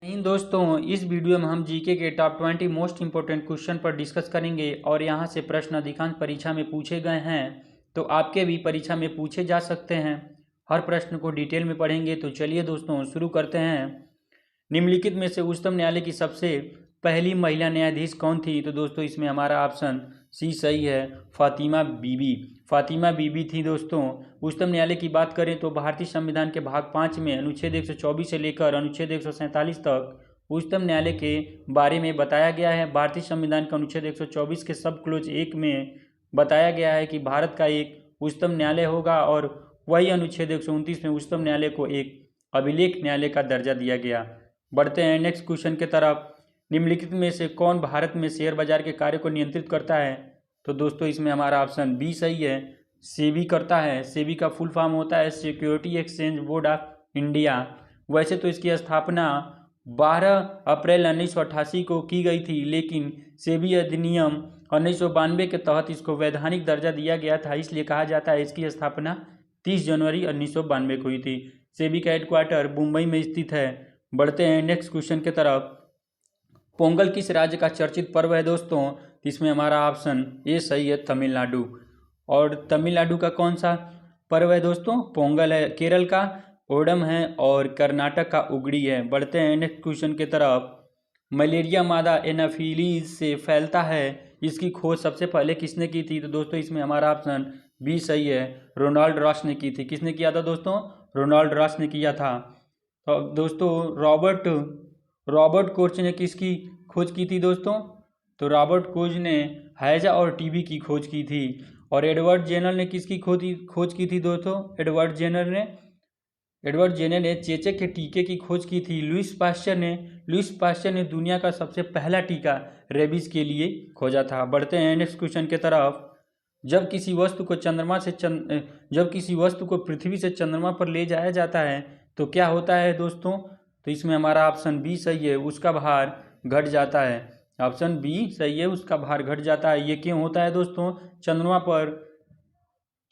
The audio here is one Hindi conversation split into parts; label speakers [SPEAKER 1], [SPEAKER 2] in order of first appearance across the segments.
[SPEAKER 1] इन दोस्तों, इस वीडियो में हम जीके के टॉप 20 मोस्ट इंपोर्टेंट क्वेश्चन पर डिस्कस करेंगे और यहाँ से प्रश्न अधिकांश परीक्षा में पूछे गए हैं, तो आपके भी परीक्षा में पूछे जा सकते हैं। हर प्रश्न को डिटेल में पढ़ेंगे। तो चलिए दोस्तों शुरू करते हैं। निम्नलिखित में से उच्चतम न्यायालय की सबसे पहली महिला न्यायाधीश कौन थी? तो दोस्तों इसमें हमारा ऑप्शन सी सही है, फातिमा बीबी। फातिमा बीबी थी दोस्तों। उच्चतम न्यायालय की बात करें तो भारतीय संविधान के भाग 5 में अनुच्छेद 124 से लेकर अनुच्छेद 147 तक उच्चतम न्यायालय के बारे में बताया गया है। भारतीय संविधान के अनुच्छेद 124 के सब क्लोज 1 में बताया गया है कि भारत का एक उच्चतम न्यायालय होगा, और वही अनुच्छेद 129 में उच्चतम न्यायालय को एक अभिलेख न्यायालय का दर्जा दिया गया। बढ़ते हैं नेक्स्ट क्वेश्चन की तरफ। निम्नलिखित में से कौन भारत में शेयर बाजार के कार्य को नियंत्रित करता है? तो दोस्तों इसमें हमारा ऑप्शन बी सही है, सेबी करता है। सेबी का फुल फॉर्म होता है security exchange board of India. वैसे तो इसकी स्थापना 12 अप्रैल 1988 को की गई थी, लेकिन सेबी अधिनियम 1992 के तहत इसको वैधानिक दर्जा दिया गया था, इसलिए कहा जाता है इसकी स्थापना 30 जनवरी 1992 को हुई थी। सेबी का हेडक्वार्टर मुंबई में स्थित है। बढ़ते हैं नेक्स्ट क्वेश्चन की तरफ। पोंगल किस राज्य का चर्चित पर्व है दोस्तों? इसमें हमारा ऑप्शन ए सही है, तमिलनाडु। और तमिलनाडु का कौन सा पर्व है दोस्तों? पोंगल है। केरल का ओणम है और कर्नाटक का उगड़ी है। बढ़ते हैं नेक्स्ट क्वेश्चन की तरफ। मलेरिया मादा एनाफिलीज से फैलता है, इसकी खोज सबसे पहले किसने की थी? तो दोस्तों इसमें हमारा ऑप्शन बी सही है, रोनाल्ड रॉस ने की थी। किसने किया था दोस्तों? रोनाल्ड रॉस ने किया था। तो दोस्तों रॉबर्ट कोच ने किसकी खोज की थी दोस्तों? तो रॉबर्ट कोच ने हैजा और टीबी की खोज की थी। और एडवर्ड जेनर ने किसकी खोज की थी दोस्तों? एडवर्ड जेनर ने चेचक के टीके की खोज की थी। लुइस पास्चर ने दुनिया का सबसे पहला टीका रेबीज के लिए खोजा था। बढ़ते हैं नेक्स्ट क्वेश्चन की तरफ। जब किसी वस्तु को पृथ्वी से चंद्रमा पर ले जाया जाता है तो क्या होता है दोस्तों? तो इसमें हमारा ऑप्शन बी सही है, उसका भार घट जाता है। ऑप्शन बी सही है, उसका भार घट जाता है। ये क्यों होता है दोस्तों?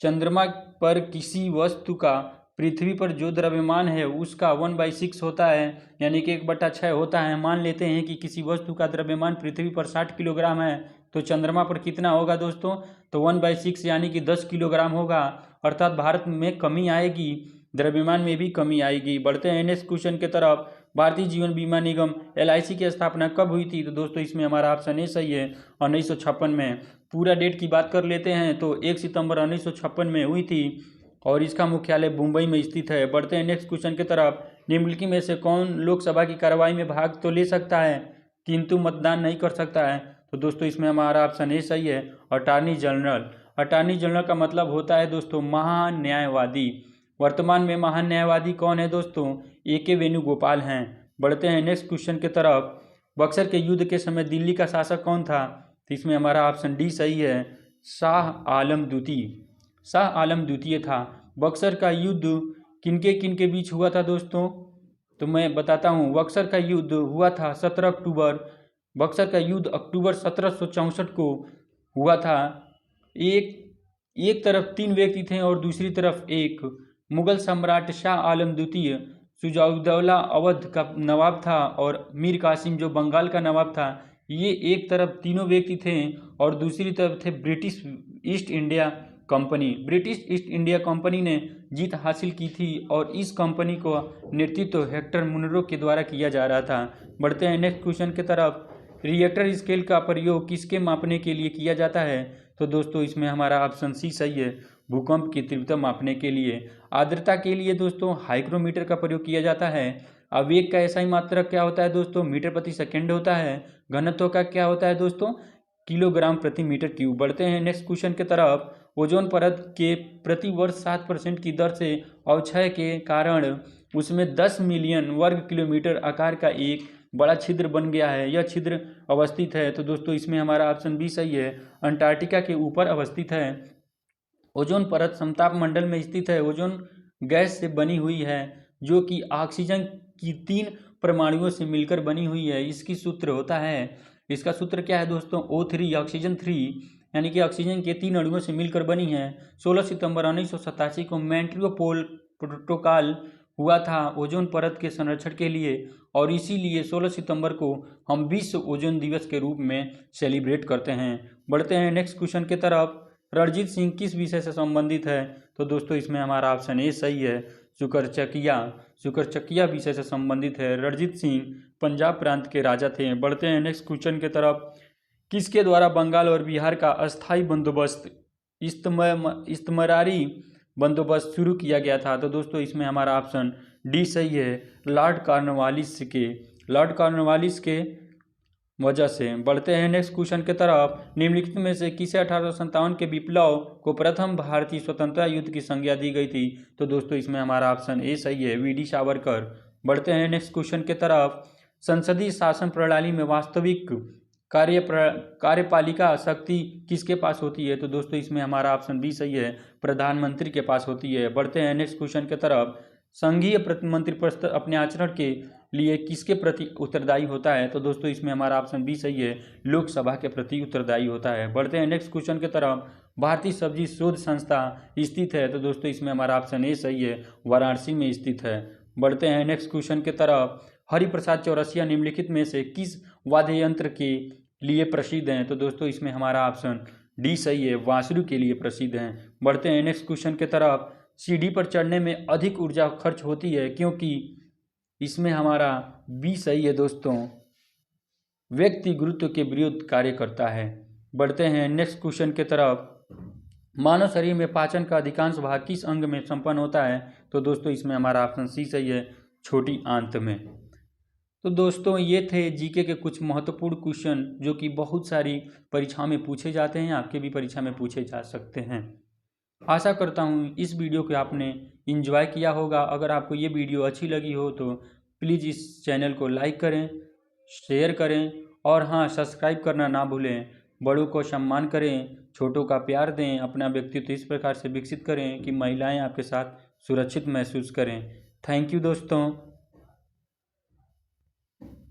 [SPEAKER 1] चंद्रमा पर किसी वस्तु का पृथ्वी पर जो द्रव्यमान है उसका 1/6 होता है, यानी कि 1/6 होता है। मान लेते हैं कि किसी वस्तु का द्रव्यमान पृथ्वी पर 60 किलोग्राम है, तो चंद्रमा पर कितना होगा दोस्तों? तो 1/6 यानी कि 10 किलोग्राम होगा। अर्थात भारत में कमी आएगी, द्रव्यमान में भी कमी आएगी। बढ़ते हैं नेक्स्ट क्वेश्चन की तरफ। भारतीय जीवन बीमा निगम LIC की स्थापना कब हुई थी? तो दोस्तों इसमें हमारा ऑप्शन ए सही है, 1956 में। पूरा डेट की बात कर लेते हैं तो 1 सितंबर 1956 में हुई थी, और इसका मुख्यालय मुंबई में स्थित है। बढ़ते हैं नेक्स्ट क्वेश्चन की तरफ। निम्नलिखित में से कौन लोकसभा की कार्रवाई में भाग तो ले सकता है किंतु मतदान नहीं कर सकता है? तो दोस्तों इसमें हमारा ऑप्शन ए सही है, अटॉर्नी जनरल। अटॉर्नी जनरल का मतलब होता है दोस्तों महान्यायवादी। वर्तमान में महान्यायवादी कौन है दोस्तों? AK वेणुगोपाल हैं। बढ़ते हैं नेक्स्ट क्वेश्चन की तरफ। बक्सर के युद्ध के समय दिल्ली का शासक कौन था? तो इसमें हमारा ऑप्शन डी सही है, शाह आलम द्वितीय था। बक्सर का युद्ध किनके बीच हुआ था दोस्तों? तो मैं बताता हूँ। बक्सर का युद्ध हुआ था 17 अक्टूबर। बक्सर का युद्ध अक्टूबर 1764 को हुआ था। एक तरफ 3 व्यक्ति थे और दूसरी तरफ एक मुगल सम्राट शाह आलम द्वितीय, सुजाउद्दौला अवध का नवाब था, और मीर कासिम जो बंगाल का नवाब था। ये एक तरफ तीनों व्यक्ति थे और दूसरी तरफ थे ब्रिटिश ईस्ट इंडिया कंपनी ने जीत हासिल की थी, और इस कंपनी को नेतृत्व हेक्टर मुनरो के द्वारा किया जा रहा था। बढ़ते हैं नेक्स्ट क्वेश्चन की तरफ। रिएक्टर स्केल का प्रयोग किसके मापने के लिए किया जाता है? तो दोस्तों इसमें हमारा ऑप्शन सी सही है, भूकंप की तीव्रता मापने के लिए। आर्द्रता के लिए दोस्तों हाइग्रोमीटर का प्रयोग किया जाता है। आवेग का SI मात्रक क्या होता है दोस्तों? मीटर प्रति सेकेंड होता है। घनत्व का क्या होता है दोस्तों? किलोग्राम प्रति मीटर क्यूब। बढ़ते हैं नेक्स्ट क्वेश्चन की तरफ। ओजोन परत के प्रति वर्ष 7% की दर से अवक्षय के कारण उसमें 10 मिलियन वर्ग किलोमीटर आकार का एक बड़ा छिद्र बन गया है। यह छिद्र अवस्थित है। तो दोस्तों इसमें हमारा ऑप्शन बी सही है, अंटार्कटिका के ऊपर अवस्थित है। ओजोन परत समताप मंडल में स्थित है। ओजोन गैस से बनी हुई है, जो कि ऑक्सीजन की 3 परमाणुओं से मिलकर बनी हुई है। इसका सूत्र क्या है दोस्तों? O3, ऑक्सीजन 3, यानी कि ऑक्सीजन के 3 अणुओं से मिलकर बनी है। 16 सितंबर 1987 को मॉन्ट्रियल प्रोटोकॉल हुआ था ओजोन परत के संरक्षण के लिए, और इसीलिए 16 सितंबर को हम विश्व ओजोन दिवस के रूप में सेलिब्रेट करते हैं। बढ़ते हैं नेक्स्ट क्वेश्चन की तरफ। रणजीत सिंह किस विषय से संबंधित है? तो दोस्तों इसमें हमारा ऑप्शन ए सही है, शुकरचकिया विषय से संबंधित है। रणजीत सिंह पंजाब प्रांत के राजा थे। बढ़ते हैं नेक्स्ट क्वेश्चन की तरफ। किसके द्वारा बंगाल और बिहार का अस्थायी बंदोबस्त इस्तमरारी बंदोबस्त शुरू किया गया था? तो दोस्तों इसमें हमारा ऑप्शन डी सही है, लॉर्ड कॉर्नवालिस के वजह से। बढ़ते हैं नेक्स्ट क्वेश्चन की तरफ। निम्नलिखित में से किसे 1857 के विप्लव को प्रथम भारतीय स्वतंत्रता युद्ध की संज्ञा दी गई थी? तो दोस्तों इसमें हमारा ऑप्शन ए सही है, वी डी सावरकर। बढ़ते हैं नेक्स्ट क्वेश्चन की तरफ। संसदीय शासन प्रणाली में वास्तविक कार्यपालिका शक्ति किसके पास होती है? तो दोस्तों इसमें हमारा ऑप्शन बी सही है, प्रधानमंत्री के पास होती है। बढ़ते हैं नेक्स्ट क्वेश्चन की तरफ। संघीय मंत्रिपरिषद अपने आचरण के लिए किसके प्रति उत्तरदायी होता है? तो दोस्तों इसमें हमारा ऑप्शन बी सही है, लोकसभा के प्रति उत्तरदायी होता है। बढ़ते हैं नेक्स्ट क्वेश्चन की तरफ। भारतीय सब्जी शोध संस्था स्थित है? तो दोस्तों इसमें हमारा ऑप्शन ए सही है, वाराणसी में स्थित है। बढ़ते हैं नेक्स्ट क्वेश्चन की तरफ। हरिप्रसाद चौरसिया निम्नलिखित में से किस वाद्य यंत्र के लिए प्रसिद्ध हैं? तो दोस्तों इसमें हमारा ऑप्शन डी सही है, बांसुरी के लिए प्रसिद्ध हैं। बढ़ते हैं नेक्स्ट क्वेश्चन की तरफ। सीढ़ी पर चढ़ने में अधिक ऊर्जा खर्च होती है क्योंकि? इसमें हमारा बी सही है दोस्तों, व्यक्ति गुरुत्व के विरुद्ध कार्य करता है। बढ़ते हैं नेक्स्ट क्वेश्चन की तरफ। मानव शरीर में पाचन का अधिकांश भाग किस अंग में संपन्न होता है? तो दोस्तों इसमें हमारा ऑप्शन सी सही है, छोटी आंत में। तो दोस्तों ये थे जीके के कुछ महत्वपूर्ण क्वेश्चन जो कि बहुत सारी परीक्षा में पूछे जाते हैं, आपके भी परीक्षा में पूछे जा सकते हैं। आशा करता हूँ इस वीडियो को आपने एंजॉय किया होगा। अगर आपको ये वीडियो अच्छी लगी हो तो प्लीज़ इस चैनल को लाइक करें, शेयर करें और हाँ, सब्सक्राइब करना ना भूलें। बड़ों को सम्मान करें, छोटों का प्यार दें, अपना व्यक्तित्व इस प्रकार से विकसित करें कि महिलाएं आपके साथ सुरक्षित महसूस करें। थैंक यू दोस्तों।